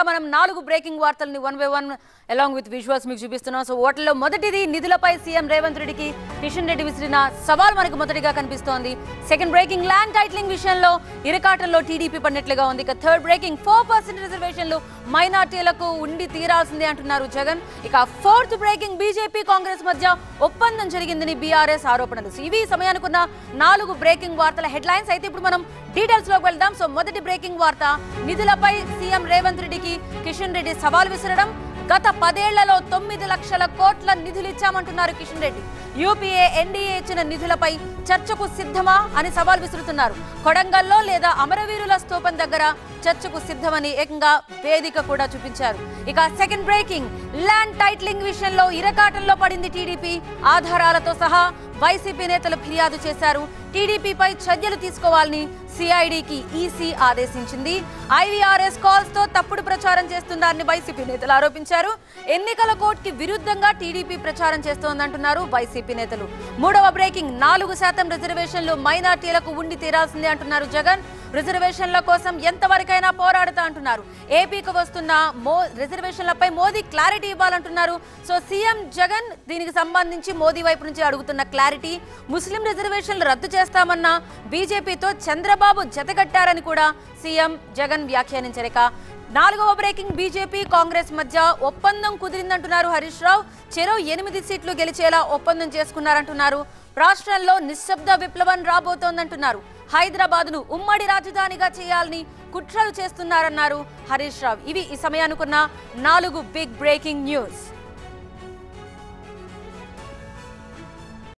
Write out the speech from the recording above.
మనం 4 బ్రేకింగ్ వార్తల్ని one by one along with visuals మీకు చూపిస్తున్నాం. సో వాటిలో మొదటిది నిధులపై సీఎం రేవంత్ రెడ్డికి కిషన్ రెడ్డి విసిరిన సవాల్ మనకు మొదటిగా కనిపిస్తోంది. సెకండ్ బ్రేకింగ్ ల్యాండ్ టైటిలింగ్ విషయంలో ఇరకాటంలో టీడీపీ పడినట్లుగా ఉంది. ఇక థర్డ్ బ్రేకింగ్ 4% రిజర్వేషన్లు మైనార్టీలకు ఉండి తీరాల్సిందే అంటున్నారు జగన్. ఇక ఫోర్త్ బ్రేకింగ్ బీజేపీ కాంగ్రెస్ మధ్య ఒప్పందం జరిగిందని బీఆర్ఎస్ ఆరోపణలు. ఇవి సమయానుకున్న 4 బ్రేకింగ్ వార్తల హెడ్లైన్స్. అయితే ఇప్పుడు మనం డీటెయిల్స్ లోకి వెళ్దాం. సో మొదటి బ్రేకింగ్ వార్త, నిధులపై సీఎం రేవంత్ రెడ్డికి కిషన్ రెడ్డి సవాల్ విసరడం. గత 10 ఏళ్లలో 9 లక్షల కోట్ల నిధులు ఇచ్చామంటున్నారు కిషన్ రెడ్డి. యూపీఏ ఎన్డీఏ ఇచ్చిన నిధులపై చర్చకు సిద్ధమా అని సవాల్ విసురుతున్నారు. కొడంగల్లో లేదా అమరవీరుల స్తూపం దగ్గర చర్చకు సిద్ధమని ఏకంగా వేదిక కూడా చూపించారు. ఇక సెకండ్ బ్రేకింగ్, ల్యాండ్ టైటిలింగ్ విషయంలో ఇరకాటంలో పడింది టీడీపీ. ఆధారాలతో సహా వైసీపీ నేతలు ఫిర్యాదు చేశారు. టీడీపీపై చర్యలు తీసుకోవాలని సిఐడికి ఈసీ ఆదేశించింది. ఐవీఆర్ఎస్ కాల్స్ తో తప్పుడు ప్రచారం చేస్తున్నారని వైసీపీ నేతలు ఆరోపించారు. ఎన్నికల కోడ్కి విరుద్ధంగా టీడీపీ ప్రచారం చేస్తోందంటున్నారు వైసీపీ నేతలు. మూడవ బ్రేకింగ్, 4% రిజర్వేషన్లు మైనార్టీలకు ఉండి తీరాల్సిందే అంటున్నారు జగన్. రిజర్వేషన్ల కోసం ఎంతవరకైనా పోరాడుతా అంటున్నారు. ఏపీకి వస్తున్న రిజర్వేషన్లపై మోదీ క్లారిటీ ఇవ్వాలంటున్నారు. సో సీఎం జగన్ దీనికి సంబంధించి మోదీ వైపు నుంచి అడుగుతున్న క్లారిటీ. ముస్లిం రిజర్వేషన్లు రద్దు చేస్తామన్న బీజేపీతో చంద్రబాబు జతగట్టారని కూడా సీఎం జగన్ వ్యాఖ్యానించారు. ఇక 4వ బ్రేకింగ్, బీజేపీ కాంగ్రెస్ మధ్య ఒప్పందం కుదిరిందంటున్నారు హరీష్ రావు. చెరో 8 సీట్లు గెలిచేలా ఒప్పందం చేసుకున్నారంటున్నారు. రాష్ట్రంలో నిశ్శబ్ద విప్లవం రాబోతోందంటున్నారు. హైదరాబాద్ ను ఉమ్మడి రాజధానిగా చేయాలని కుట్రలు చేస్తున్నారన్నారు హరీష్ రావు. ఇవి ఈ సమయానుకున్న 4 బిగ్ బ్రేకింగ్ న్యూస్.